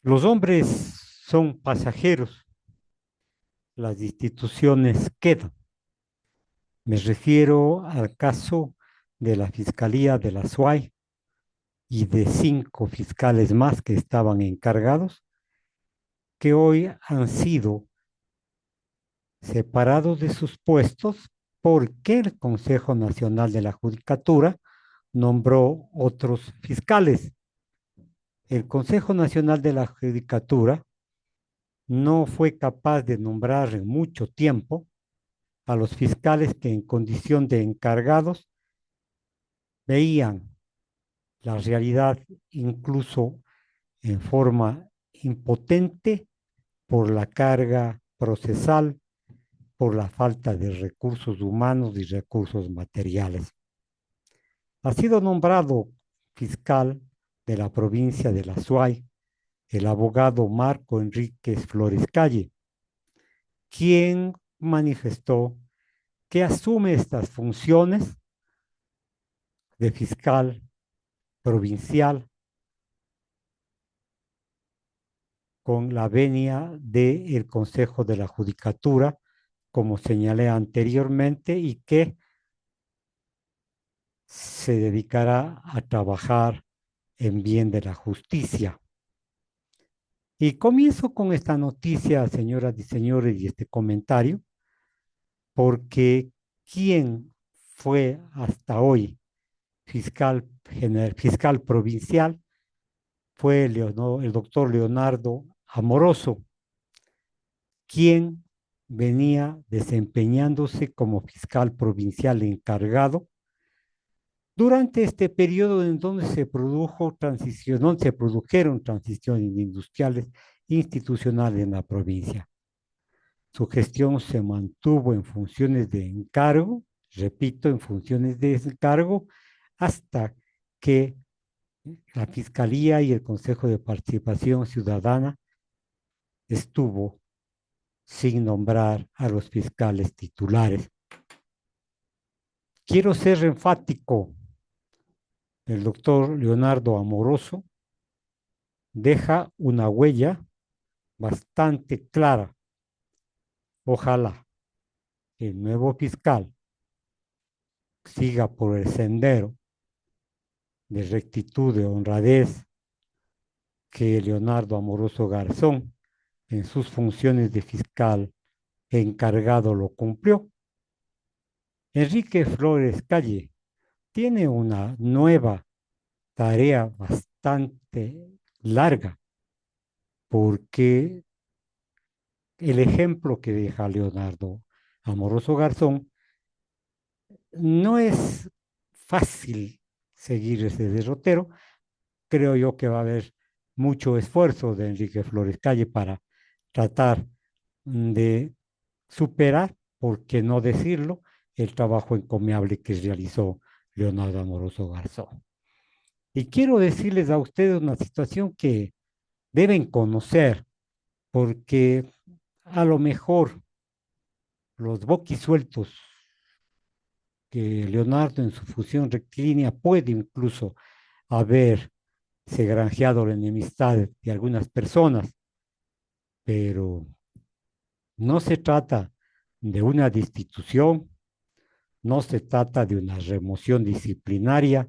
Los hombres son pasajeros, las instituciones quedan. Me refiero al caso de la Fiscalía de la SUAY y de 5 fiscales más que estaban encargados, que hoy han sido separados de sus puestos porque el Consejo Nacional de la Judicatura nombró otros fiscales. El Consejo Nacional de la Judicatura no fue capaz de nombrar en mucho tiempo a los fiscales que en condición de encargados veían la realidad incluso en forma impotente por la carga procesal, por la falta de recursos humanos y recursos materiales. Ha sido nombrado fiscal de la provincia de la Suay el abogado Marco Enríquez Flores Calle, quien manifestó que asume estas funciones de fiscal provincial con la venia del Consejo de la Judicatura, como señalé anteriormente, y que se dedicará a trabajar en bien de la justicia. Y comienzo con esta noticia, señoras y señores, y este comentario, porque quien fue hasta hoy fiscal provincial fue el doctor Leonardo Amoroso, quien venía desempeñándose como fiscal provincial encargado durante este periodo en donde donde se produjeron transiciones industriales institucionales en la provincia. Su gestión se mantuvo en funciones de encargo, repito, en funciones de encargo, hasta que la Fiscalía y el Consejo de Participación Ciudadana estuvo sin nombrar a los fiscales titulares. Quiero ser enfático, el doctor Leonardo Amoroso deja una huella bastante clara. Ojalá el nuevo fiscal siga por el sendero de rectitud, de honradez que Leonardo Amoroso Garzón en sus funciones de fiscal encargado lo cumplió. Enrique Flores Calle tiene una nueva tarea bastante larga porque el ejemplo que deja Leonardo Amoroso Garzón no es fácil seguir ese derrotero. Creo yo que va a haber mucho esfuerzo de Enrique Flores Calle para tratar de superar, por qué no decirlo, el trabajo encomiable que realizó Leonardo Amoroso Garzón. Y quiero decirles a ustedes una situación que deben conocer, porque a lo mejor los boquisueltos que Leonardo en su fusión rectilínea puede incluso haberse granjeado la enemistad de algunas personas, pero no se trata de una destitución, no se trata de una remoción disciplinaria,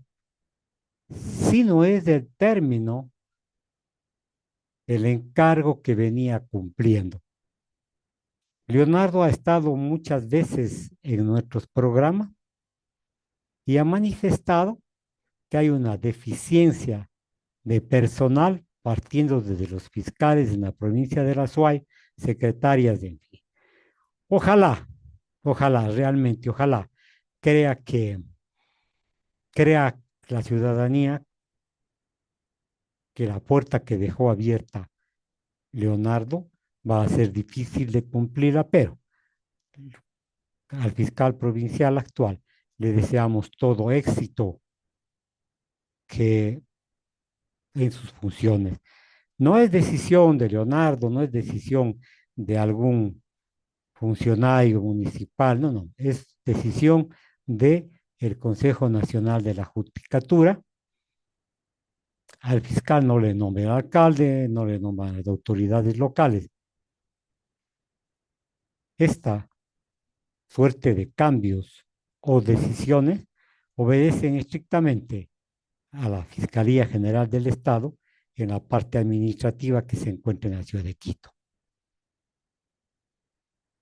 sino es del término el encargo que venía cumpliendo. Leonardo ha estado muchas veces en nuestros programas y ha manifestado que hay una deficiencia de personal partiendo desde los fiscales en la provincia de la Suay, secretarias de... Ojalá, ojalá, realmente, ojalá crea que crea la ciudadanía que la puerta que dejó abierta Leonardo va a ser difícil de cumplirla, pero al fiscal provincial actual le deseamos todo éxito que en sus funciones. No es decisión de Leonardo, no es decisión de algún funcionario municipal, no, no, es decisión de el Consejo Nacional de la Judicatura Al fiscal no le nombra el alcalde, no le nombran las autoridades locales. Esta suerte de cambios o decisiones obedecen estrictamente a la Fiscalía General del Estado en la parte administrativa que se encuentra en la ciudad de Quito.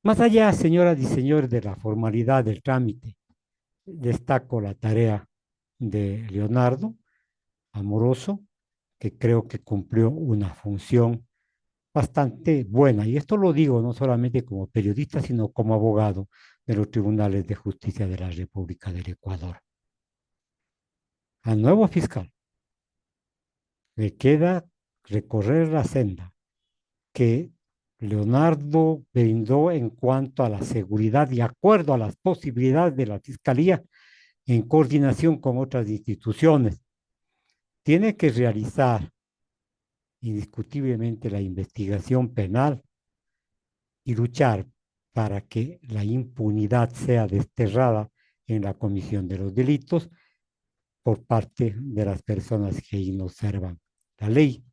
Más allá, señoras y señores, de la formalidad del trámite, destaco la tarea de Leonardo Amoroso, que creo que cumplió una función bastante buena. Y esto lo digo no solamente como periodista, sino como abogado de los tribunales de justicia de la República del Ecuador. Al nuevo fiscal le queda recorrer la senda que Leonardo brindó en cuanto a la seguridad, de acuerdo a las posibilidades de la Fiscalía en coordinación con otras instituciones. Tiene que realizar indiscutiblemente la investigación penal y luchar para que la impunidad sea desterrada en la comisión de los delitos por parte de las personas que observan la ley.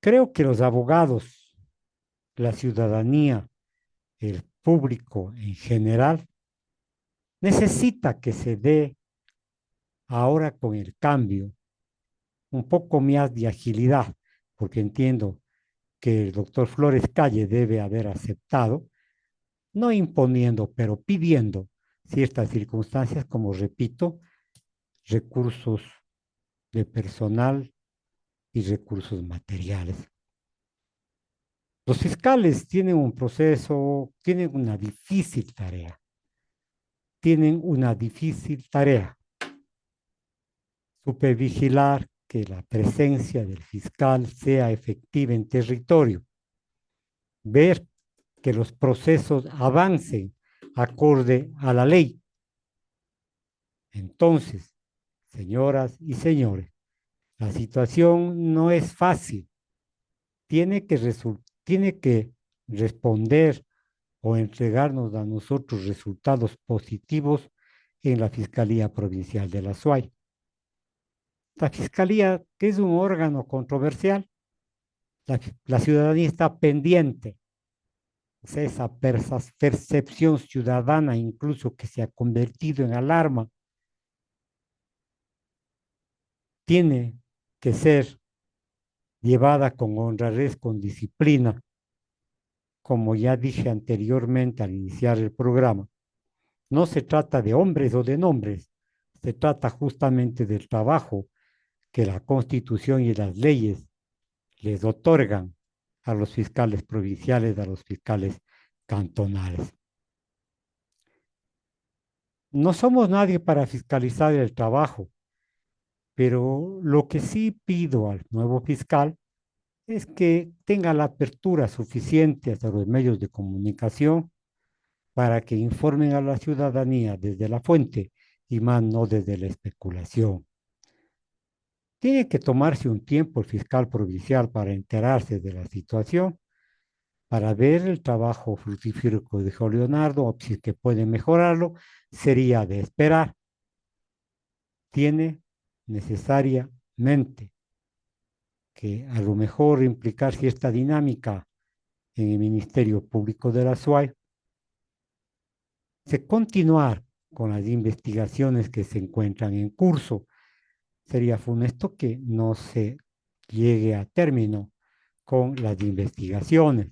Creo que los abogados, la ciudadanía, el público en general, necesita que se dé ahora con el cambio un poco más de agilidad, porque entiendo que el doctor Flores Calle debe haber aceptado, no imponiendo, pero pidiendo ciertas circunstancias, como repito, recursos de personal y recursos materiales. Los fiscales tienen un proceso, tienen una difícil tarea, supervigilar que la presencia del fiscal sea efectiva en territorio, ver que los procesos avancen acorde a la ley. Entonces, señoras y señores, la situación no es fácil. Tiene que responder o entregarnos a nosotros resultados positivos en la Fiscalía Provincial de la SUAY. La Fiscalía, que es un órgano controversial, la ciudadanía está pendiente. O sea, esa percepción ciudadana incluso que se ha convertido en alarma, tiene que ser llevada con honradez, con disciplina, como ya dije anteriormente al iniciar el programa. No se trata de hombres o de nombres, se trata justamente del trabajo que la Constitución y las leyes les otorgan a los fiscales provinciales, a los fiscales cantonales. No somos nadie para fiscalizar el trabajo, pero lo que sí pido al nuevo fiscal es que tenga la apertura suficiente hacia los medios de comunicación para que informen a la ciudadanía desde la fuente y más no desde la especulación. Tiene que tomarse un tiempo el fiscal provincial para enterarse de la situación, para ver el trabajo fructífero que dijo Leonardo, o si es que puede mejorarlo, sería de esperar. Tiene necesariamente que a lo mejor implicar cierta dinámica en el Ministerio Público de la SUAY, de continuar con las investigaciones que se encuentran en curso. Sería funesto que no se llegue a término con las investigaciones.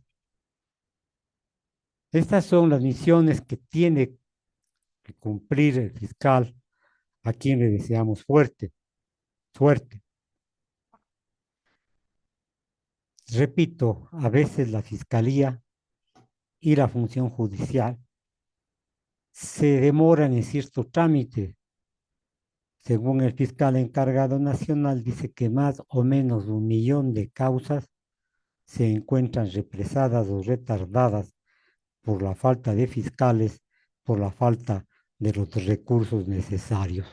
Estas son las misiones que tiene que cumplir el fiscal, a quien le deseamos suerte. Repito, a veces la fiscalía y la función judicial se demoran en cierto trámite. Según el fiscal encargado nacional, dice que más o menos 1 millón de causas se encuentran represadas o retardadas por la falta de fiscales, por la falta de los recursos necesarios.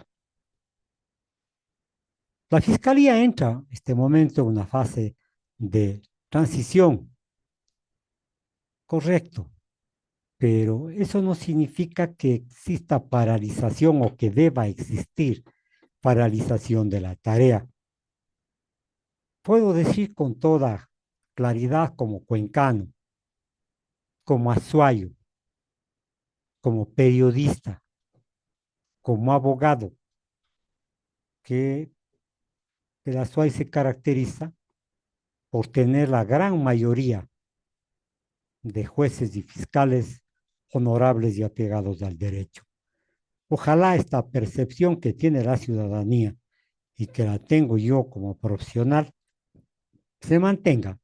La fiscalía entra en este momento en una fase de transición, correcto, pero eso no significa que exista paralización o que deba existir. paralización de la tarea. Puedo decir con toda claridad como cuencano, como azuayo, como periodista, como abogado, que el Azuay se caracteriza por tener la gran mayoría de jueces y fiscales honorables y apegados al derecho. Ojalá esta percepción que tiene la ciudadanía y que la tengo yo como profesional se mantenga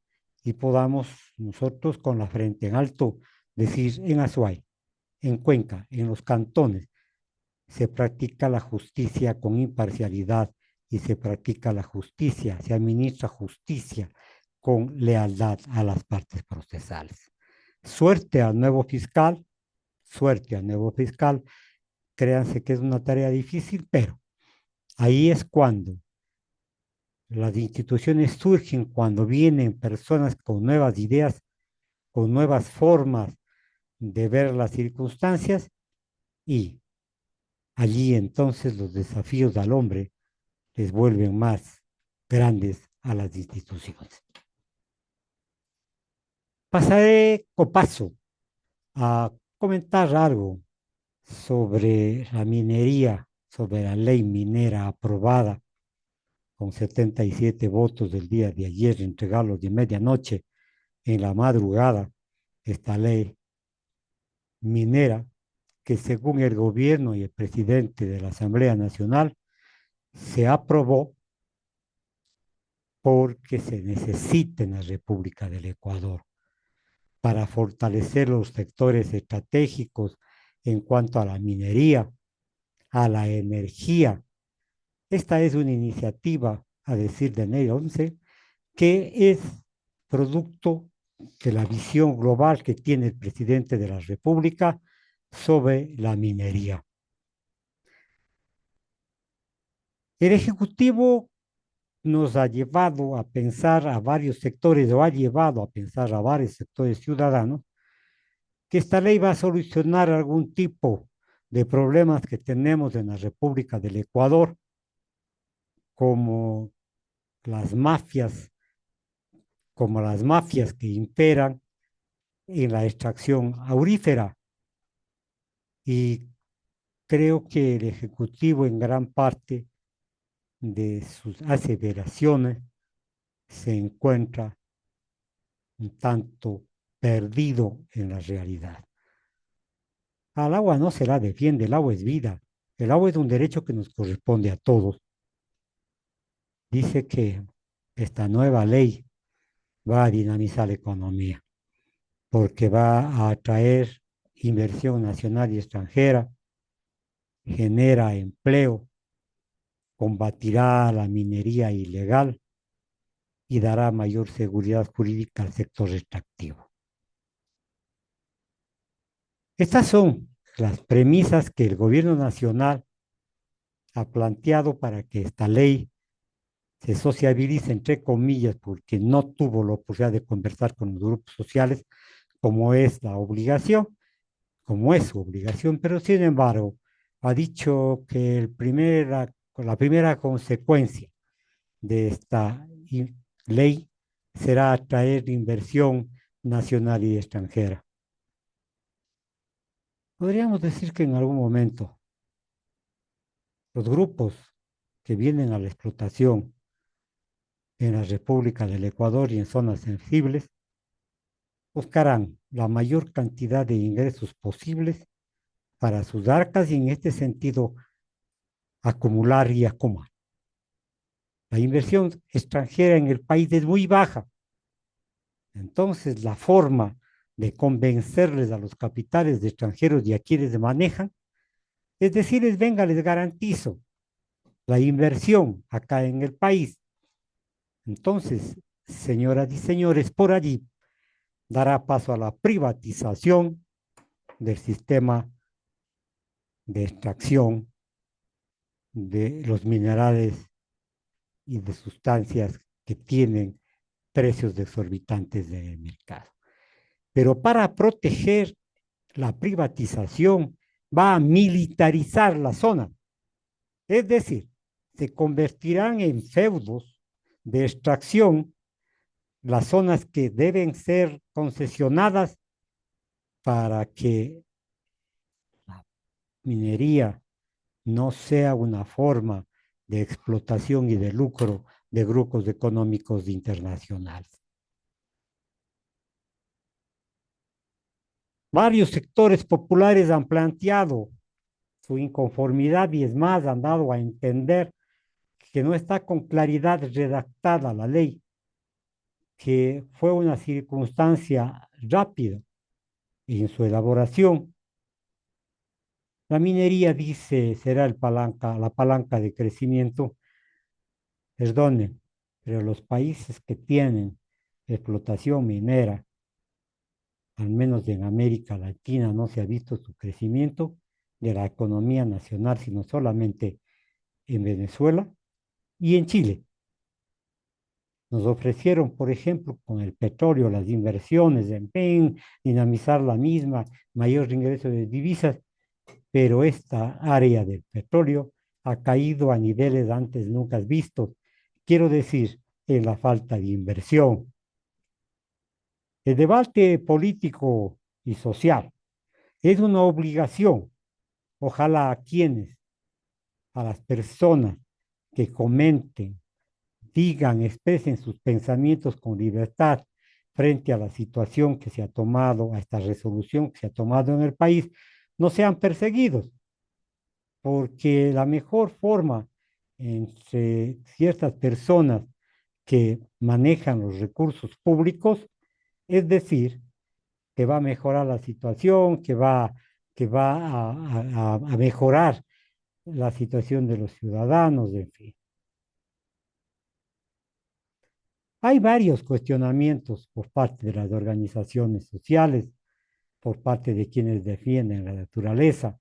y podamos nosotros con la frente en alto decir en Azuay, en Cuenca, en los cantones, se practica la justicia con imparcialidad y se practica la justicia, se administra justicia con lealtad a las partes procesales. Suerte al nuevo fiscal, suerte al nuevo fiscal. Créanse que es una tarea difícil, pero ahí es cuando las instituciones surgen, cuando vienen personas con nuevas ideas, con nuevas formas de ver las circunstancias y allí entonces los desafíos al hombre les vuelven más grandes a las instituciones. Pasaré o paso a comentar algo sobre la minería, sobre la ley minera aprobada con 77 votos del día de ayer, entregados de medianoche en la madrugada, esta ley minera que según el gobierno y el presidente de la Asamblea Nacional se aprobó porque se necesita en la República del Ecuador para fortalecer los sectores estratégicos en cuanto a la minería, a la energía. Esta es una iniciativa, a decir de Ney 11, que es producto de la visión global que tiene el presidente de la República sobre la minería. El Ejecutivo nos ha llevado a pensar a varios sectores, o ha llevado a pensar a varios sectores ciudadanos, que esta ley va a solucionar algún tipo de problemas que tenemos en la República del Ecuador, como las mafias, como las mafias que imperan en la extracción aurífera. Y creo que el Ejecutivo en gran parte de sus aseveraciones se encuentra un tanto perdido en la realidad. Al agua no se la defiende, el agua es vida, el agua es un derecho que nos corresponde a todos. Dice que esta nueva ley va a dinamizar la economía porque va a atraer inversión nacional y extranjera, genera empleo, combatirá la minería ilegal y dará mayor seguridad jurídica al sector extractivo. Estas son las premisas que el gobierno nacional ha planteado para que esta ley se sociabilice, entre comillas, porque no tuvo la oportunidad de conversar con los grupos sociales, como es la obligación, como es su obligación, pero sin embargo, ha dicho que la primera consecuencia de esta ley será atraer inversión nacional y extranjera. Podríamos decir que en algún momento los grupos que vienen a la explotación en la República del Ecuador y en zonas sensibles buscarán la mayor cantidad de ingresos posibles para sus arcas y en este sentido acumular y acumular. La inversión extranjera en el país es muy baja. Entonces, la forma de convencerles a los capitales de extranjeros y a quienes manejan es decirles, venga, les garantizo la inversión acá en el país. Entonces, señoras y señores, por allí dará paso a la privatización del sistema de extracción de los minerales y de sustancias que tienen precios exorbitantes en el mercado. Pero para proteger la privatización va a militarizar la zona. Es decir, se convertirán en feudos de extracción, las zonas que deben ser concesionadas para que la minería no sea una forma de explotación y de lucro de grupos económicos internacionales. Varios sectores populares han planteado su inconformidad y es más, han dado a entender que no está con claridad redactada la ley, que fue una circunstancia rápida en su elaboración. La minería, dice, será la palanca de crecimiento. Perdonen, pero los países que tienen explotación minera, al menos en América Latina, no se ha visto su crecimiento de la economía nacional, sino solamente en Venezuela y en Chile. Nos ofrecieron, por ejemplo, con el petróleo, las inversiones en PEN, dinamizar la misma, mayor ingreso de divisas, pero esta área del petróleo ha caído a niveles antes nunca vistos. Quiero decir, en la falta de inversión. El debate político y social es una obligación. Ojalá a las personas que comenten, digan, expresen sus pensamientos con libertad frente a la situación que se ha tomado, a esta resolución que se ha tomado en el país, no sean perseguidos, porque la mejor forma entre ciertas personas que manejan los recursos públicos es decir que va a mejorar la situación, que va a mejorar la situación de los ciudadanos, en fin. Hay varios cuestionamientos por parte de las organizaciones sociales, por parte de quienes defienden la naturaleza,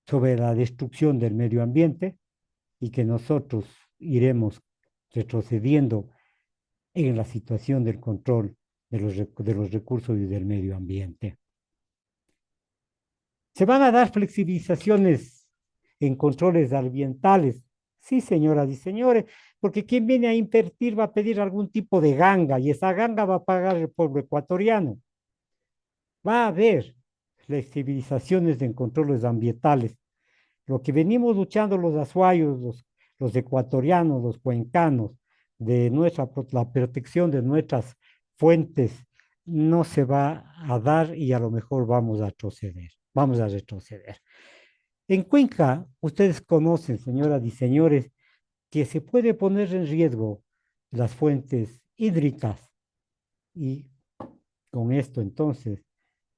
sobre la destrucción del medio ambiente y que nosotros iremos retrocediendo en la situación del control de los recursos y del medio ambiente. Se van a dar flexibilizaciones en controles ambientales. Sí, señoras y señores, porque quien viene a invertir va a pedir algún tipo de ganga y esa ganga va a pagar el pueblo ecuatoriano. Va a haber flexibilizaciones en controles ambientales. Lo que venimos luchando los azuayos, los ecuatorianos, los cuencanos, la protección de nuestras fuentes, no se va a dar y a lo mejor vamos a retroceder. Vamos a retroceder. En Cuenca, ustedes conocen, señoras y señores, que se puede poner en riesgo las fuentes hídricas y con esto entonces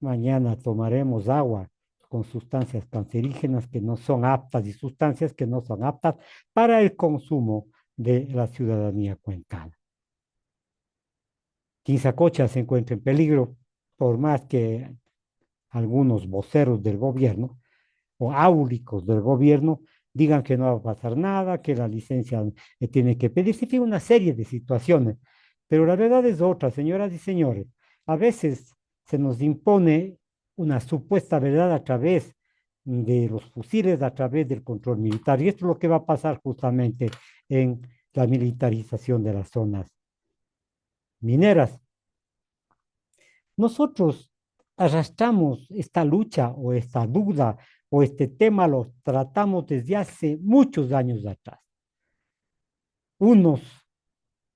mañana tomaremos agua con sustancias cancerígenas que no son aptas y sustancias que no son aptas para el consumo de la ciudadanía cuencana. Quinzacocha se encuentra en peligro, por más que algunos voceros del gobierno o áulicos del gobierno digan que no va a pasar nada, que la licencia tiene que pedirse, en fin, una serie de situaciones. Pero la verdad es otra, señoras y señores. A veces se nos impone una supuesta verdad a través de los fusiles, a través del control militar. Y esto es lo que va a pasar justamente en la militarización de las zonas mineras. Nosotros arrastramos esta lucha o esta duda o este tema lo tratamos desde hace muchos años atrás. Unos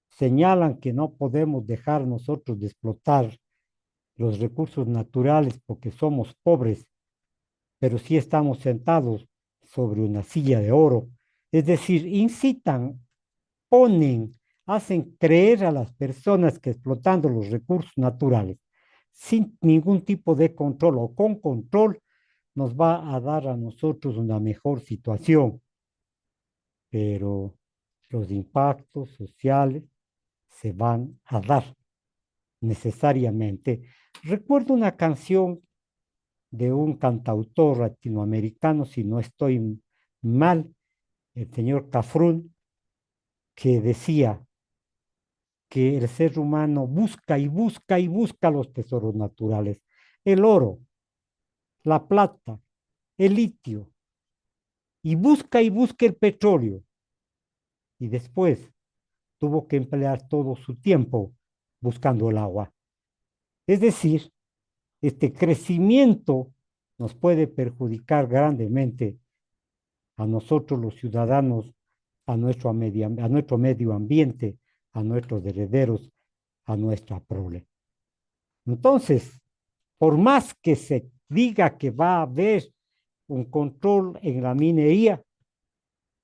señalan que no podemos dejar nosotros de explotar los recursos naturales porque somos pobres, pero sí estamos sentados sobre una silla de oro. Es decir, incitan, ponen, hacen creer a las personas que explotando los recursos naturales sin ningún tipo de control o con control nos va a dar a nosotros una mejor situación, pero los impactos sociales se van a dar necesariamente. Recuerdo una canción de un cantautor latinoamericano, si no estoy mal, el señor Cafrún, que decía que el ser humano busca y busca y busca los tesoros naturales, el oro, la plata, el litio y busca el petróleo y después tuvo que emplear todo su tiempo buscando el agua. Es decir, este crecimiento nos puede perjudicar grandemente a nosotros los ciudadanos, a nuestro medio ambiente, a nuestros herederos, a nuestra prole. Entonces, por más que se diga que va a haber un control en la minería,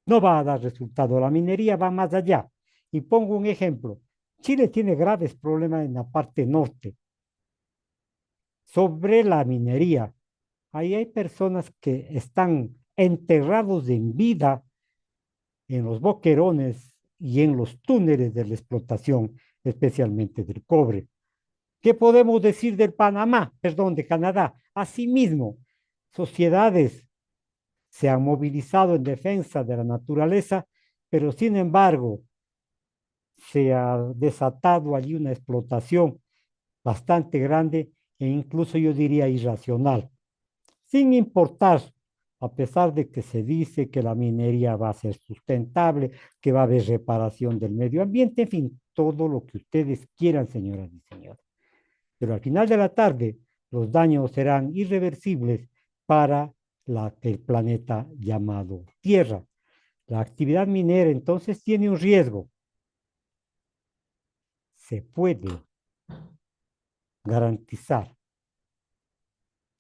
no va a dar resultado. La minería va más allá. Y pongo un ejemplo. Chile tiene graves problemas en la parte norte sobre la minería. Ahí hay personas que están enterrados en vida en los boquerones y en los túneles de la explotación, especialmente del cobre. ¿Qué podemos decir del Panamá, perdón, de Canadá? Asimismo, sociedades se han movilizado en defensa de la naturaleza, pero sin embargo se ha desatado allí una explotación bastante grande e incluso yo diría irracional, sin importar, a pesar de que se dice que la minería va a ser sustentable, que va a haber reparación del medio ambiente, en fin, todo lo que ustedes quieran, señoras y señores. Pero al final de la tarde, los daños serán irreversibles para el planeta llamado Tierra. La actividad minera entonces tiene un riesgo. Se puede garantizar,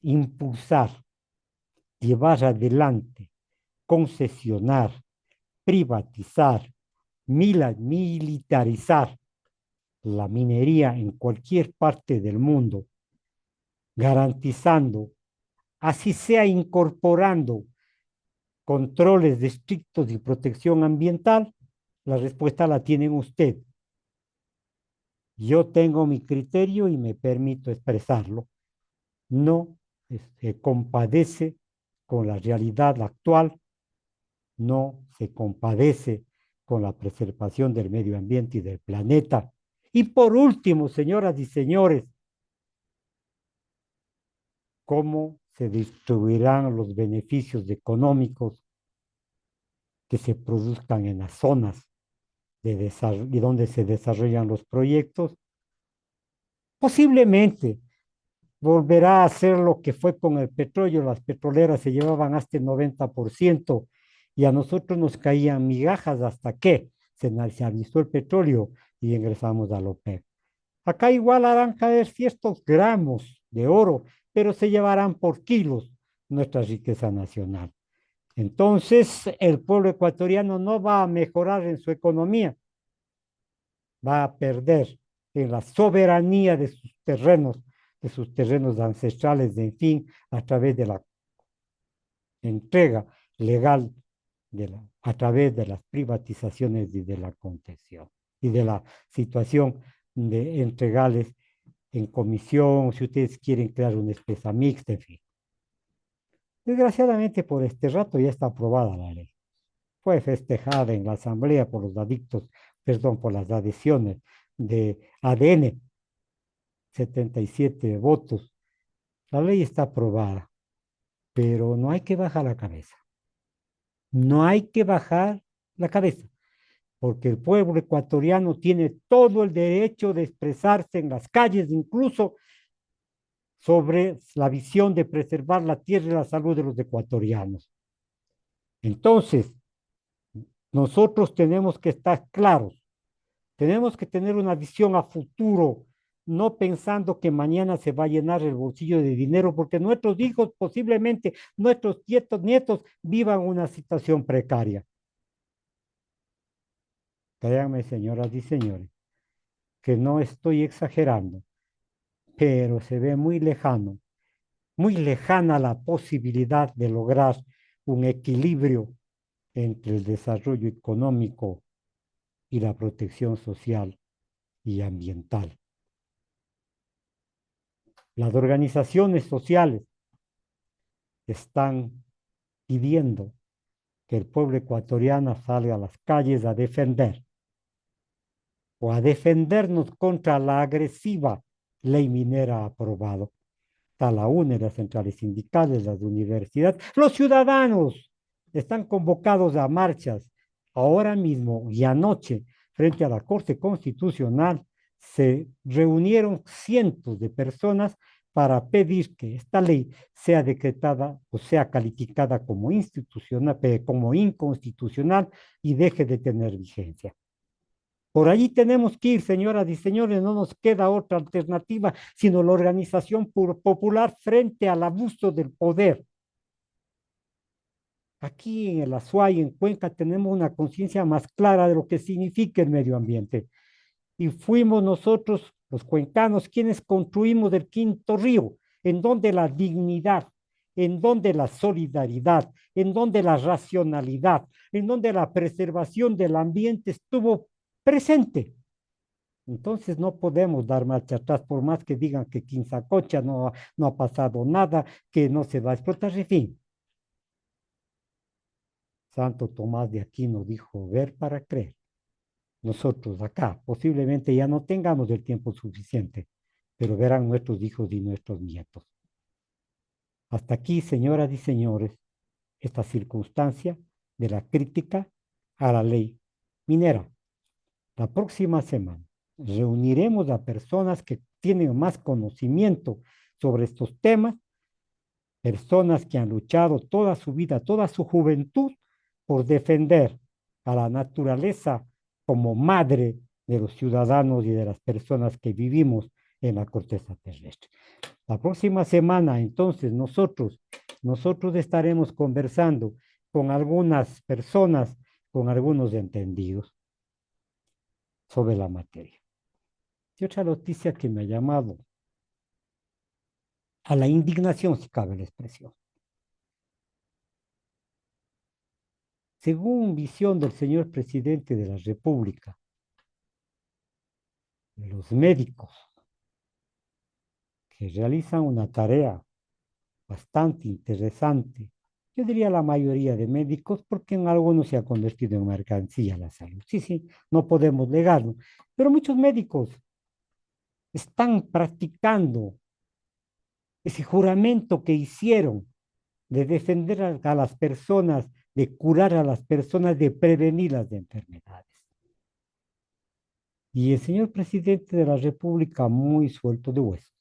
impulsar, llevar adelante, concesionar, privatizar, militarizar la minería en cualquier parte del mundo, garantizando, así sea incorporando controles de estrictos y protección ambiental, la respuesta la tienen usted. Yo tengo mi criterio y me permito expresarlo. No se compadece con la realidad actual, no se compadece con la preservación del medio ambiente y del planeta. Y por último, señoras y señores, ¿cómo se distribuirán los beneficios económicos que se produzcan en las zonas y donde se desarrollan los proyectos? Posiblemente volverá a ser lo que fue con el petróleo. Las petroleras se llevaban hasta el 90% y a nosotros nos caían migajas hasta que se nacionalizó el petróleo y ingresamos a la OPEP. Acá igual harán caer ciertos gramos de oro, pero se llevarán por kilos nuestra riqueza nacional. Entonces, el pueblo ecuatoriano no va a mejorar en su economía, va a perder en la soberanía de sus terrenos ancestrales, en fin, a través de la entrega legal, a través de las privatizaciones y de la concesión y de la situación de entregarles en comisión, si ustedes quieren crear una empresa mixta, en fin. Desgraciadamente, por este rato ya está aprobada la ley. Fue festejada en la Asamblea por los adictos, perdón, por las adhesiones de ADN, 77 votos. La ley está aprobada, pero no hay que bajar la cabeza. No hay que bajar la cabeza, porque el pueblo ecuatoriano tiene todo el derecho de expresarse en las calles, incluso sobre la visión de preservar la tierra y la salud de los ecuatorianos. Entonces, nosotros tenemos que estar claros, tenemos que tener una visión a futuro, no pensando que mañana se va a llenar el bolsillo de dinero, porque nuestros hijos, posiblemente nuestros nietos vivan una situación precaria. Créanme, señoras y señores, que no estoy exagerando, pero se ve muy lejana la posibilidad de lograr un equilibrio entre el desarrollo económico y la protección social y ambiental. Las organizaciones sociales están pidiendo que el pueblo ecuatoriano salga a las calles a defender o a defendernos contra la agresiva ley minera aprobada. está la UNE, las centrales sindicales, las universidades, los ciudadanos están convocados a marchas ahora mismo y anoche frente a la Corte Constitucional se reunieron cientos de personas para pedir que esta ley sea decretada o sea calificada como institucional, como inconstitucional y deje de tener vigencia. Por allí tenemos que ir, señoras y señores, no nos queda otra alternativa sino la organización popular frente al abuso del poder. Aquí en el Azuay, en Cuenca, tenemos una conciencia más clara de lo que significa el medio ambiente. Y fuimos nosotros, los cuencanos, quienes construimos el quinto río, en donde la dignidad, en donde la solidaridad, en donde la racionalidad, en donde la preservación del ambiente estuvo presente. Entonces no podemos dar marcha atrás, por más que digan que Quinzacocha no ha pasado nada, que no se va a explotar, en fin. Santo Tomás de Aquino dijo, ver para creer. Nosotros acá posiblemente ya no tengamos el tiempo suficiente, pero verán nuestros hijos y nuestros nietos. Hasta aquí, señoras y señores, esta circunstancia de la crítica a la ley minera. La próxima semana reuniremos a personas que tienen más conocimiento sobre estos temas, personas que han luchado toda su vida, toda su juventud por defender a la naturaleza como madre de los ciudadanos y de las personas que vivimos en la corteza terrestre. La próxima semana, entonces, nosotros estaremos conversando con algunas personas, con algunos entendidos sobre la materia. Y otra noticia que me ha llamado a la indignación, si cabe la expresión. Según visión del señor presidente de la República, los médicos que realizan una tarea bastante interesante, yo diría la mayoría de médicos, porque en algunos se ha convertido en mercancía la salud. Sí, sí, no podemos negarlo, pero muchos médicos están practicando ese juramento que hicieron de defender a las personas, de curar a las personas, de prevenir las enfermedades. Y el señor presidente de la República, muy suelto de hueso,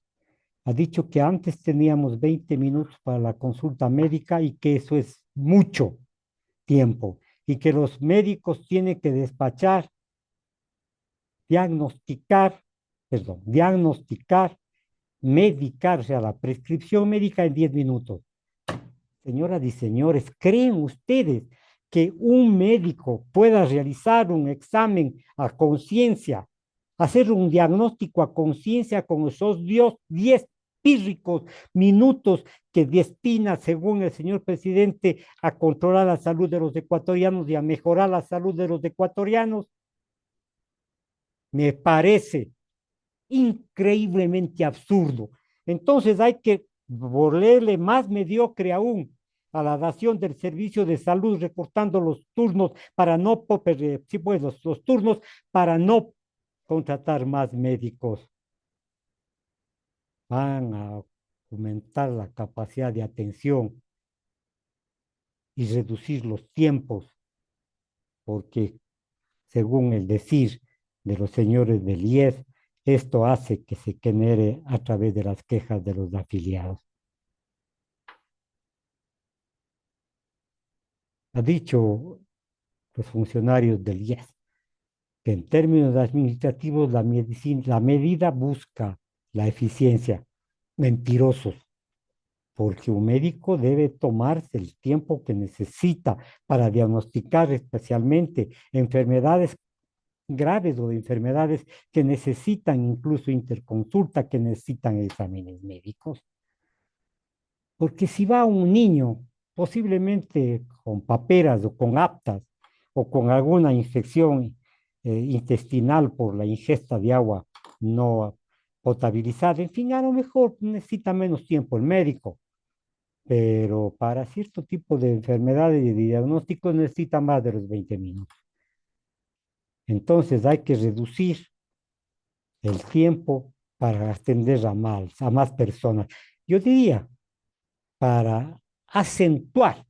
ha dicho que antes teníamos 20 minutos para la consulta médica y que eso es mucho tiempo y que los médicos tienen que despachar, diagnosticar, diagnosticar, medicar, o sea, la prescripción médica en 10 minutos. Señoras y señores, ¿creen ustedes que un médico pueda realizar un examen a conciencia, hacer un diagnóstico a conciencia con esos 10 pírricos minutos que destina, según el señor presidente, a controlar la salud de los ecuatorianos y a mejorar la salud de los ecuatorianos? Me parece increíblemente absurdo. Entonces hay que volverle más mediocre aún a la dación del servicio de salud, recortando los turnos para no, sí, pues, los turnos para no contratar más médicos. Van a aumentar la capacidad de atención y reducir los tiempos, porque según el decir de los señores del IES, esto hace que se genere a través de las quejas de los afiliados. Ha dicho los funcionarios del IES que en términos administrativos la medida busca la eficiencia. Mentirosos, porque un médico debe tomarse el tiempo que necesita para diagnosticar especialmente enfermedades graves o de enfermedades que necesitan incluso interconsulta, que necesitan exámenes médicos. Porque si va un niño, posiblemente con paperas o con aptas o con alguna infección intestinal por la ingesta de agua no potabilizada, en fin, a lo mejor necesita menos tiempo el médico, pero para cierto tipo de enfermedades y de diagnóstico necesita más de los 20 minutos. Entonces hay que reducir el tiempo para atender a más personas. yo diría, para acentuar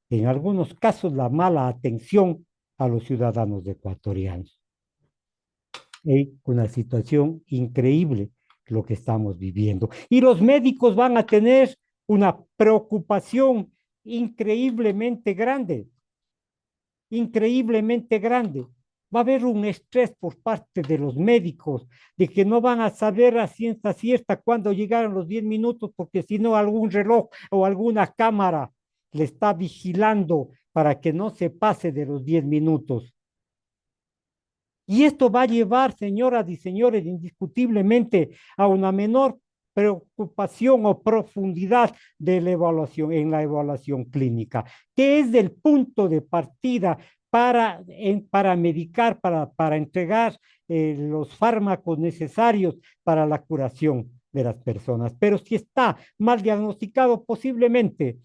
en algunos casos la mala atención a los ciudadanos ecuatorianos. Es una situación increíble lo que estamos viviendo. Y los médicos van a tener una preocupación increíblemente grande, increíblemente grande. Va a haber un estrés por parte de los médicos, de que no van a saber a ciencia cierta cuándo llegaron los 10 minutos, porque si no algún reloj o alguna cámara le está vigilando para que no se pase de los 10 minutos. Y esto va a llevar, señoras y señores, indiscutiblemente a una menor preocupación o profundidad de la evaluación en la evaluación clínica, que es el punto de partida para medicar, para entregar los fármacos necesarios para la curación de las personas. Pero si está mal diagnosticado, posiblemente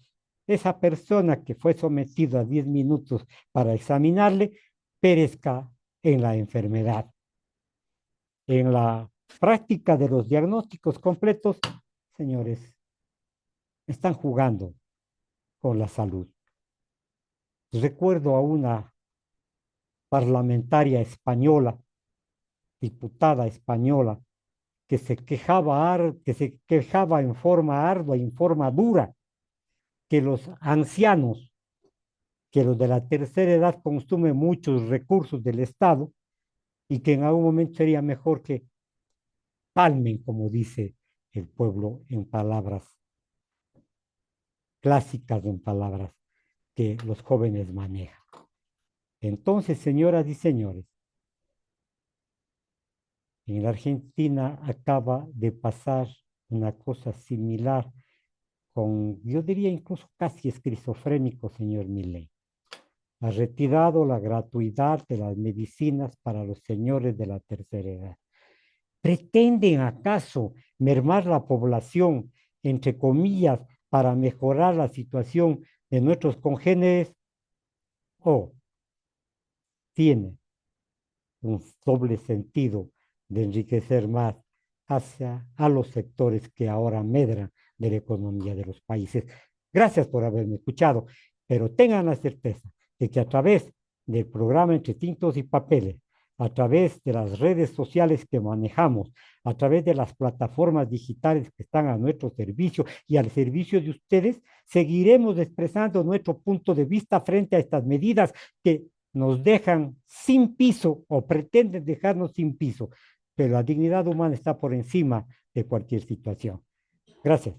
esa persona que fue sometida a 10 minutos para examinarle perezca en la enfermedad. En la práctica de los diagnósticos completos, señores, están jugando con la salud. Recuerdo a una parlamentaria española, diputada española, que se quejaba en forma ardua, en forma dura, que los ancianos, que los de la tercera edad consumen muchos recursos del Estado y que en algún momento sería mejor que palmen, como dice el pueblo, en palabras clásicas, en palabras que los jóvenes manejan. Entonces, señoras y señores, en la Argentina acaba de pasar una cosa similar con, yo diría incluso casi esquizofrénico, señor Milei. Ha retirado la gratuidad de las medicinas para los señores de la tercera edad. ¿Pretenden acaso mermar la población, entre comillas, para mejorar la situación de nuestros congéneres? ¿O tiene un doble sentido de enriquecer más hacia a los sectores que ahora medran de la economía de los países? Gracias por haberme escuchado, pero tengan la certeza de que a través del programa Entre Tintos y Papeles, a través de las redes sociales que manejamos, a través de las plataformas digitales que están a nuestro servicio y al servicio de ustedes, seguiremos expresando nuestro punto de vista frente a estas medidas que nos dejan sin piso o pretenden dejarnos sin piso, pero la dignidad humana está por encima de cualquier situación. Gracias.